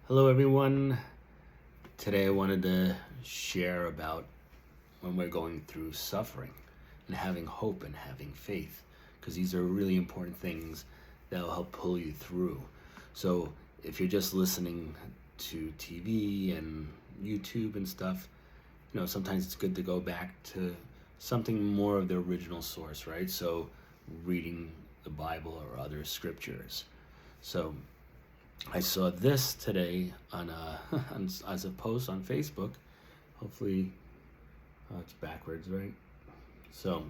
Hello everyone. Today I wanted to share about when we're going through suffering and having hope and having faith, because these are really important things that will help pull you through. So if you're just listening to TV and YouTube and stuff, sometimes it's good to go back to something more of the original source, right? So reading the Bible or other scriptures. So I saw this today on as a post on Facebook. Hopefully, it's backwards, right? So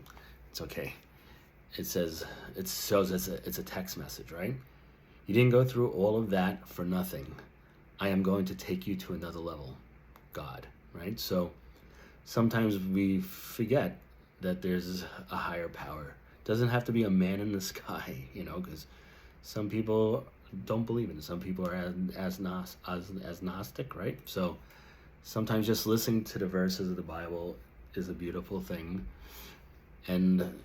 it's okay. It shows it's a text message, right? You didn't go through all of that for nothing. I am going to take you to another level, God, right? So sometimes we forget that there's a higher power. It doesn't have to be a man in the sky, because some people don't believe in it. Some people are as Gnostic, right? So sometimes just listening to the verses of the Bible is a beautiful thing, and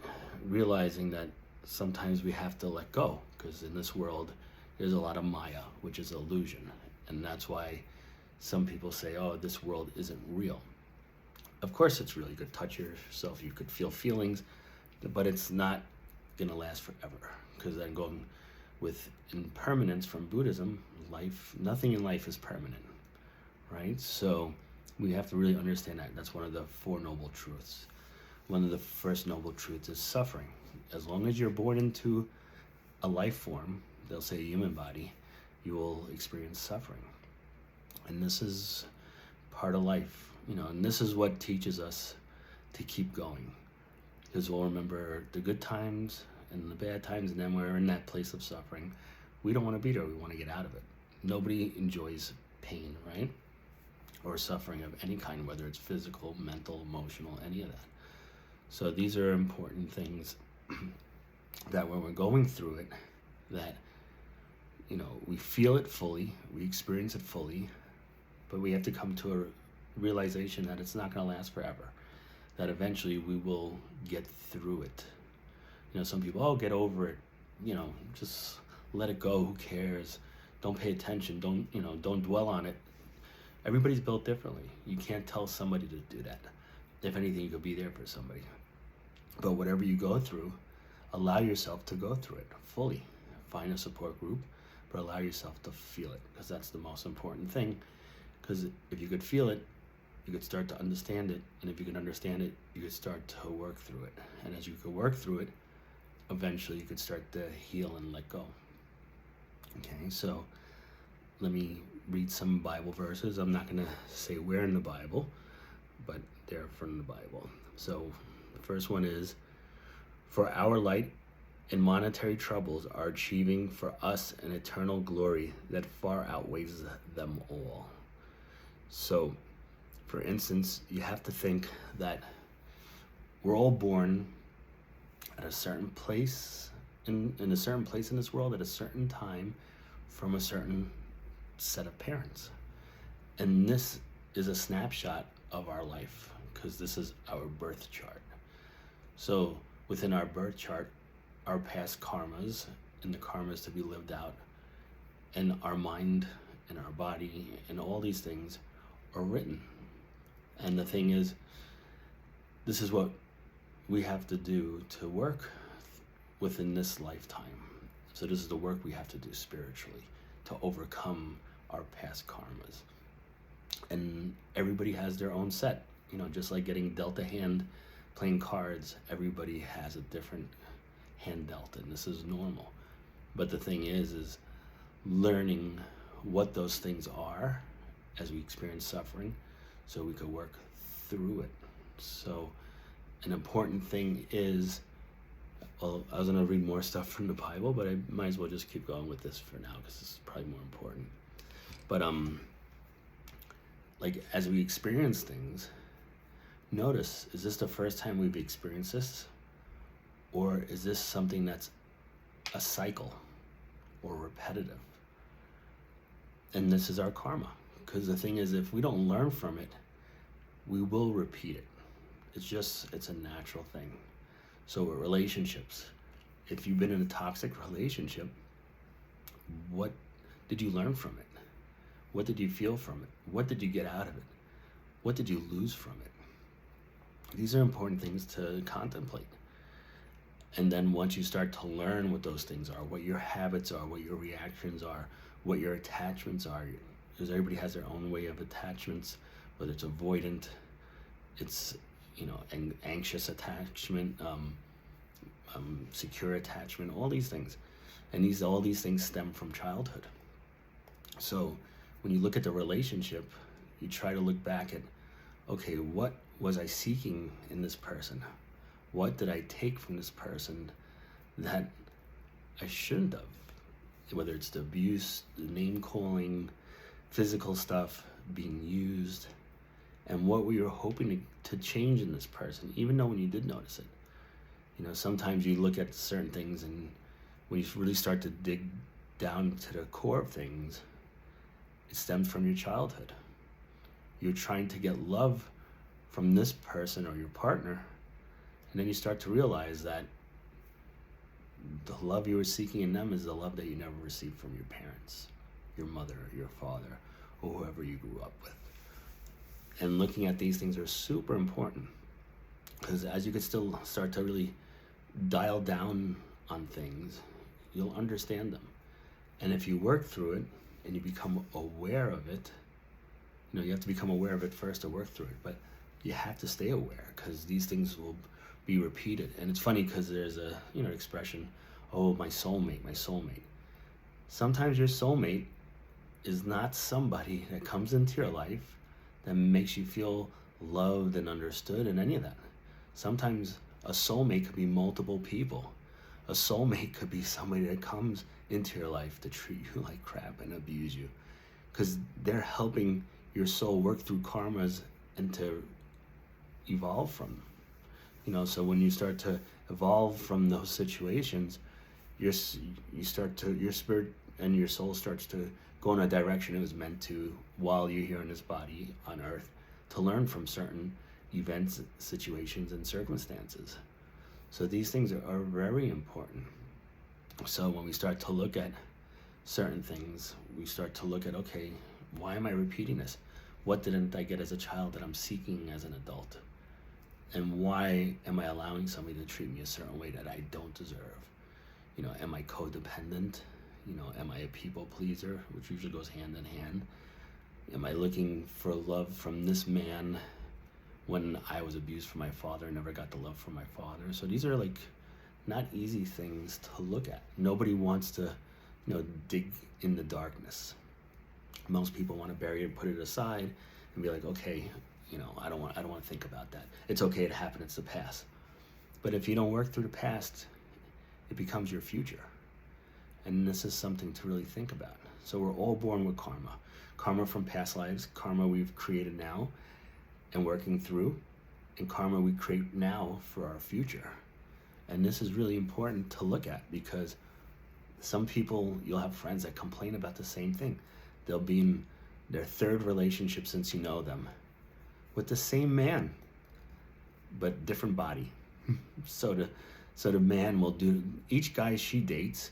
realizing that sometimes we have to let go, because in this world there's a lot of Maya, which is illusion, and that's why some people say, oh, this world isn't real. Of course it's real. You could touch yourself, you could feel feelings, but it's not gonna last forever, because then going with impermanence from Buddhism, nothing in life is permanent, right? So we have to really understand that. That's one of the Four Noble Truths. One of the first noble truths is suffering. As long as you're born into a life form, they'll say a human body, you will experience suffering. And this is part of life, and this is what teaches us to keep going. Because we'll remember the good times and the bad times, and then we're in that place of suffering. We don't want to be there. We want to get out of it. Nobody enjoys pain, right? Or suffering of any kind, whether it's physical, mental, emotional, any of that. So these are important things that when we're going through it, that, we feel it fully, we experience it fully, but we have to come to a realization that it's not going to last forever, that eventually we will get through it. Some people, oh, get over it, just let it go, who cares, don't pay attention, don't dwell on it. Everybody's built differently. You can't tell somebody to do that. If anything, you could be there for somebody. But whatever you go through, allow yourself to go through it fully. Find a support group, but allow yourself to feel it, because that's the most important thing. Because if you could feel it, you could start to understand it, and if you can understand it, you could start to work through it. And as you could work through it, eventually you could start to heal and let go. Okay, so let me read some Bible verses. I'm not going to say where in the Bible, but they're from the Bible. So the first one is, for our light and monetary troubles are achieving for us an eternal glory that far outweighs them all. So, for instance, you have to think that we're all born at a certain place, in a certain place in this world, at a certain time, from a certain set of parents. And this is a snapshot of our life, because this is our birth chart. So within our birth chart, our past karmas and the karmas to be lived out, and our mind and our body and all these things are written. And the thing is, this is what we have to do to work within this lifetime. So this is the work we have to do spiritually to overcome our past karmas. And everybody has their own set, just like getting dealt a hand playing cards, everybody has a different hand dealt, and this is normal. But the thing is learning what those things are as we experience suffering, so we could work through it. So an important thing is, well, I was going to read more stuff from the Bible, but I might as well just keep going with this for now, because this is probably more important. But like, as we experience things, notice, is this the first time we've experienced this? Or is this something that's a cycle or repetitive? And this is our karma. Because the thing is, if we don't learn from it, we will repeat it. It's a natural thing. So with relationships, if you've been in a toxic relationship, what did you learn from it? What did you feel from it? What did you get out of it? What did you lose from it? These are important things to contemplate. And then once you start to learn what those things are, what your habits are, what your reactions are, what your attachments are, because everybody has their own way of attachments, whether it's avoidant, it's, anxious attachment, secure attachment, all these things. And all these things stem from childhood. So when you look at the relationship, you try to look back at, okay, what was I seeking in this person? What did I take from this person that I shouldn't have? Whether it's the abuse, the name calling, physical stuff, being used, and what we were hoping to change in this person, even though when you did notice it. Sometimes you look at certain things, and when you really start to dig down to the core of things, it stems from your childhood. You're trying to get love from this person or your partner, and then you start to realize that the love you were seeking in them is the love that you never received from your parents, your mother, your father, or whoever you grew up with. And looking at these things are super important, because as you could still start to really dial down on things, you'll understand them. And if you work through it and you become aware of it, you have to become aware of it first to work through it, but you have to stay aware, because these things will be repeated. And it's funny because there's a expression, oh, my soulmate, my soulmate. Sometimes your soulmate is not somebody that comes into your life that makes you feel loved and understood and any of that. Sometimes a soulmate could be multiple people. A soulmate could be somebody that comes into your life to treat you like crap and abuse you, because they're helping your soul work through karmas and to evolve from them. So when you start to evolve from those situations, your spirit and your soul starts to go in a direction it was meant to while you're here in this body on earth, to learn from certain events, situations, and circumstances. So these things are very important. So when we start to look at certain things, we start to look at, okay, why am I repeating this? What didn't I get as a child that I'm seeking as an adult? And why am I allowing somebody to treat me a certain way that I don't deserve? Am I codependent? Am I a people pleaser, which usually goes hand in hand? Am I looking for love from this man when I was abused from my father and never got the love from my father? So these are not easy things to look at. Nobody wants to, dig in the darkness. Most people want to bury it, put it aside, and be like, okay, I don't want to think about that. It's okay, it happened, it's the past. But if you don't work through the past, it becomes your future. And this is something to really think about. So we're all born with karma. Karma from past lives, karma we've created now and working through, and karma we create now for our future. And this is really important to look at, because some people, you'll have friends that complain about the same thing. They'll be in their third relationship since you know them, with the same man, but different body. So the man will do, each guy she dates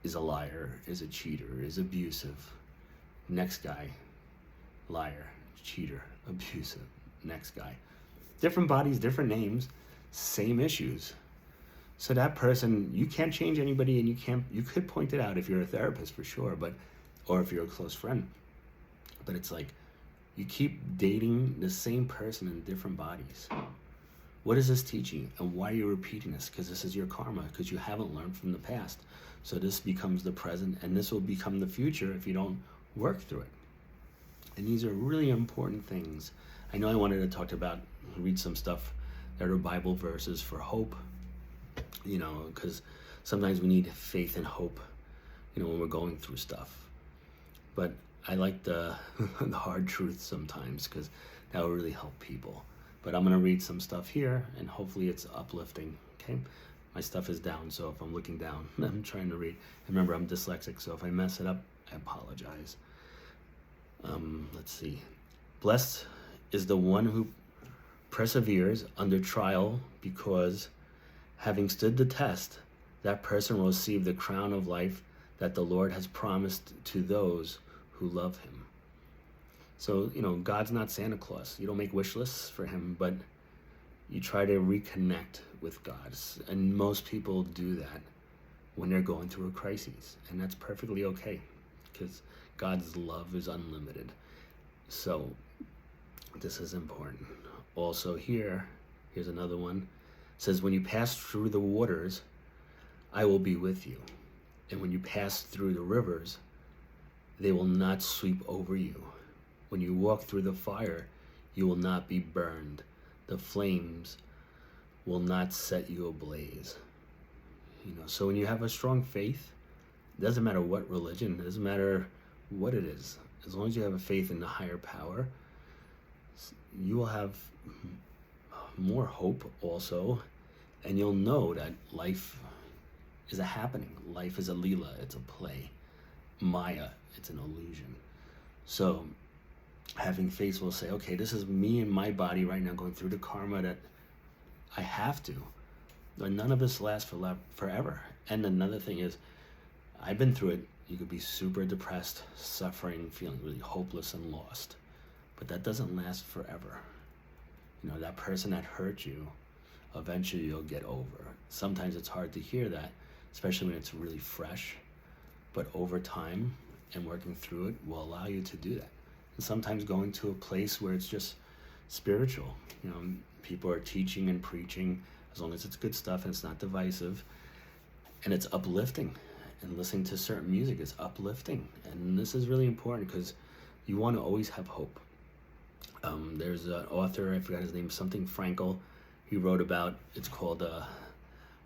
is a liar, is a cheater, is abusive. Next guy, liar, cheater, abusive. Next guy. Different bodies, different names, same issues. So that person, you can't change anybody, and you could point it out if you're a therapist for sure, or if you're a close friend. But it's like, you keep dating the same person in different bodies. What is this teaching, and why are you repeating this? Because this is your karma, because you haven't learned from the past. So this becomes the present, and this will become the future if you don't work through it. And these are really important things. I know I wanted to read some stuff that are Bible verses for hope, because sometimes we need faith and hope, when we're going through stuff. But I like the hard truth sometimes, because that will really help people. But I'm going to read some stuff here, and hopefully it's uplifting, okay? My stuff is down, so if I'm looking down, I'm trying to read. And remember, I'm dyslexic, so if I mess it up, I apologize. Let's see. Blessed is the one who perseveres under trial, because having stood the test, that person will receive the crown of life that the Lord has promised to those who love him. So, God's not Santa Claus. You don't make wish lists for him, but you try to reconnect with God. And most people do that when they're going through a crisis. And that's perfectly okay, because God's love is unlimited. So this is important. Also here's another one. It says, when you pass through the waters, I will be with you. And when you pass through the rivers, they will not sweep over you. When you walk through the fire, you will not be burned. The flames will not set you ablaze. So when you have a strong faith, it doesn't matter what religion, it doesn't matter what it is. As long as you have a faith in the higher power, you will have more hope also, and you'll know that life is a happening. Life is a Leela, it's a play. Maya, it's an illusion. So having faith will say, okay, this is me and my body right now going through the karma that I have to. None of this lasts forever. And another thing is, I've been through it. You could be super depressed, suffering, feeling really hopeless and lost. But that doesn't last forever. That person that hurt you, eventually you'll get over. Sometimes it's hard to hear that, especially when it's really fresh. But over time and working through it will allow you to do that. And sometimes going to a place where it's just spiritual. People are teaching and preaching, as long as it's good stuff and it's not divisive, and it's uplifting. And listening to certain music is uplifting. And this is really important because you want to always have hope. There's an author, I forgot his name, something Frankl. He wrote about, it's called A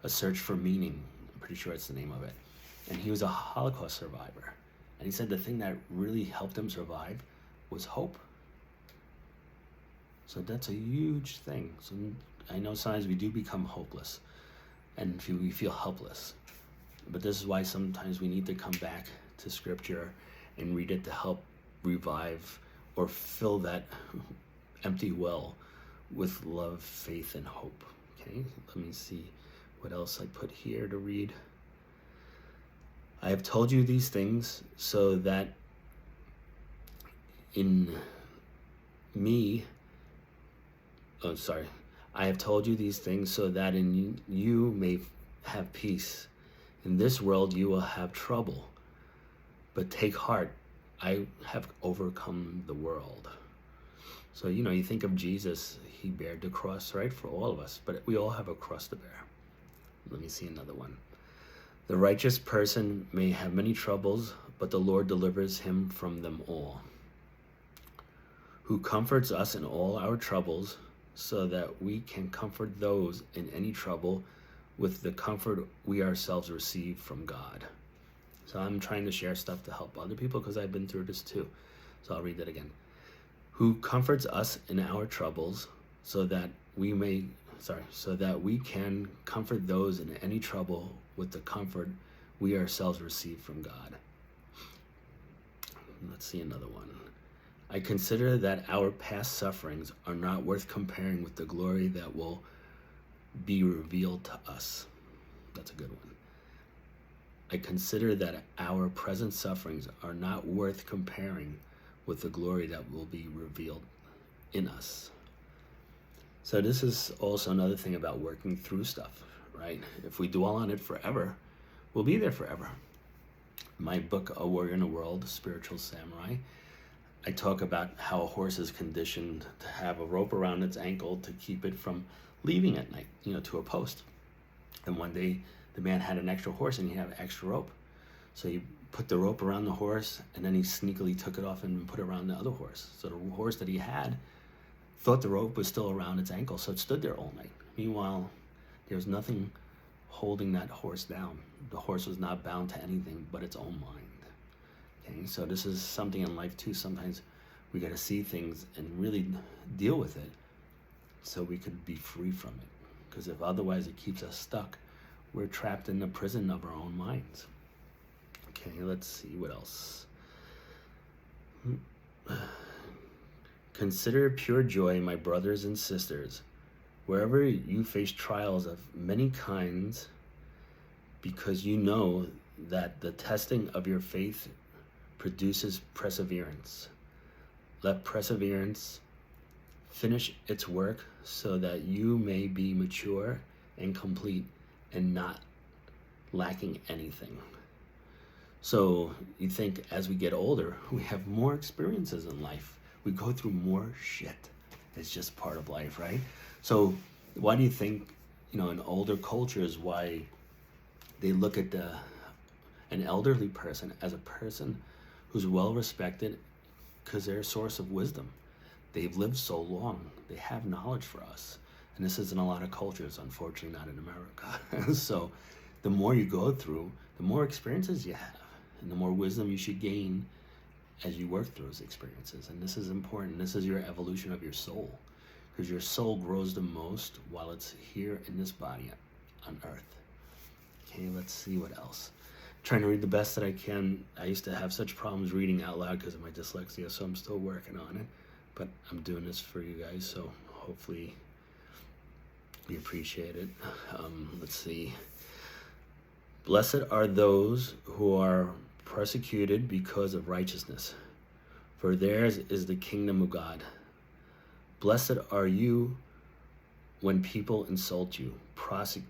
Search for Meaning. I'm pretty sure it's the name of it. And he was a Holocaust survivor. And he said the thing that really helped him survive was hope. So that's a huge thing. So I know sometimes we do become hopeless and we feel helpless. But this is why sometimes we need to come back to scripture and read it to help revive or fill that empty well with love, faith, and hope. Okay, let me see what else I put here to read. I have told you these things so that I have told you these things so that in you may have peace. In this world you will have trouble, but take heart, I have overcome the world. So, you think of Jesus, he bared the cross, right, for all of us, but we all have a cross to bear. Let me see another one. The righteous person may have many troubles, but the Lord delivers him from them all. Who comforts us in all our troubles, so that we can comfort those in any trouble with the comfort we ourselves receive from God. So I'm trying to share stuff to help other people because I've been through this too. So I'll read that again. Who comforts us in our troubles, so that we can comfort those in any trouble with the comfort we ourselves receive from God. Let's see another one. I consider that our past sufferings are not worth comparing with the glory that will be revealed to us. That's a good one. I consider that our present sufferings are not worth comparing with the glory that will be revealed in us. So this is also another thing about working through stuff, right? If we dwell on it forever, we'll be there forever. My book, A Warrior in the World, Spiritual Samurai, I talk about how a horse is conditioned to have a rope around its ankle to keep it from leaving at night, to a post. And one day the man had an extra horse and he had extra rope. So he put the rope around the horse and then he sneakily took it off and put it around the other horse. So the horse that he had thought the rope was still around its ankle, so it stood there all night. Meanwhile, there was nothing holding that horse down. The horse was not bound to anything but its own mind. Okay, so this is something in life too. Sometimes we got to see things and really deal with it so we could be free from it. Because if otherwise it keeps us stuck, we're trapped in the prison of our own minds. Okay, let's see what else. Consider pure joy, my brothers and sisters, wherever you face trials of many kinds, because you know that the testing of your faith produces perseverance. Let perseverance finish its work so that you may be mature and complete and not lacking anything. So you think as we get older, we have more experiences in life. We go through more shit. It's just part of life, right? So why do you think, in older cultures, why they look at an elderly person as a person who's well respected because they're a source of wisdom. They've lived so long. They have knowledge for us. And this is in a lot of cultures, unfortunately not in America. So the more you go through, the more experiences you have, and the more wisdom you should gain as you work through those experiences. And this is important. This is your evolution of your soul, because your soul grows the most while it's here in this body on earth. Okay, let's see what else. Trying to read the best that I can. I used to have such problems reading out loud because of my dyslexia, so I'm still working on it. But I'm doing this for you guys, so hopefully you appreciate it. Let's see. Blessed are those who are persecuted because of righteousness, for theirs is the kingdom of God. Blessed are you when people insult you, prosecute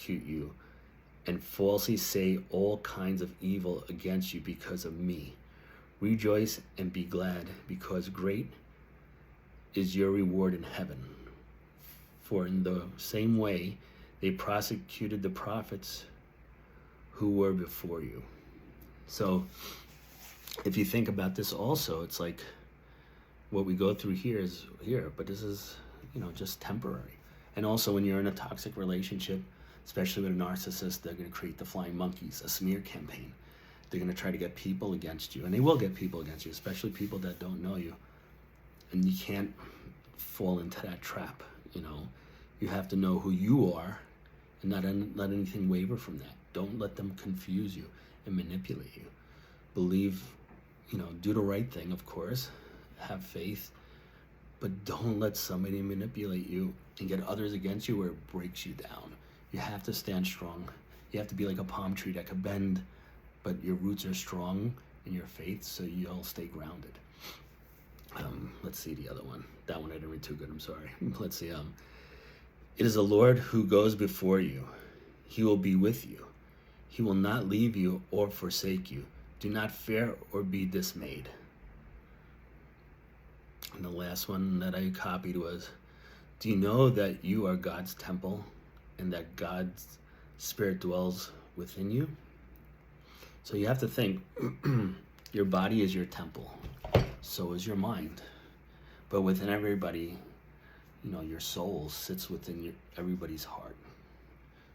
you, and falsely say all kinds of evil against you because of me. Rejoice and be glad, because great is your reward in heaven. For in the same way they prosecuted the prophets who were before you. So if you think about this also, it's like what we go through here is here, but this is, just temporary. And also when you're in a toxic relationship, especially with a narcissist, they're going to create the flying monkeys, a smear campaign. They're going to try to get people against you, and they will get people against you, especially people that don't know you. And you can't fall into that trap. You have to know who you are and not let anything waver from that. Don't let them confuse you and manipulate you. Believe, do the right thing, of course. Have faith, but don't let somebody manipulate you and get others against you where it breaks you down. You have to stand strong. You have to be like a palm tree that can bend, but your roots are strong in your faith, so you'll stay grounded. Let's see the other one. That one I didn't read too good, I'm sorry. Let's see. It is the Lord who goes before you. He will be with you. He will not leave you or forsake you. Do not fear or be dismayed. And the last one that I copied was, do you know that you are God's temple and that God's Spirit dwells within you? So you have to think, your body is your temple. So is your mind. But within everybody, your soul sits within everybody's heart.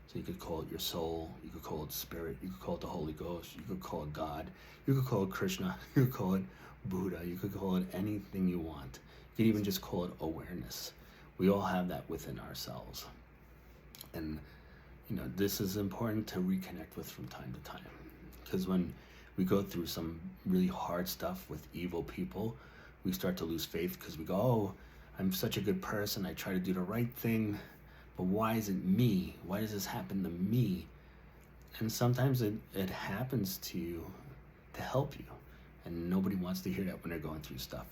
So you could call it your soul, you could call it spirit, you could call it the Holy Ghost, you could call it God, you could call it Krishna, you could call it Buddha, you could call it anything you want. You could even just call it awareness. We all have that within ourselves. And, this is important to reconnect with from time to time. Because when we go through some really hard stuff with evil people, we start to lose faith because we go, oh, I'm such a good person. I try to do the right thing, but why is it me? Why does this happen to me? And sometimes it happens to you to help you. And nobody wants to hear that when they're going through stuff.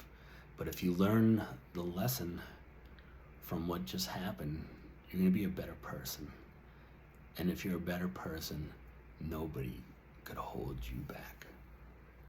But if you learn the lesson from what just happened, you're going to be a better person. And if you're a better person, nobody could hold you back.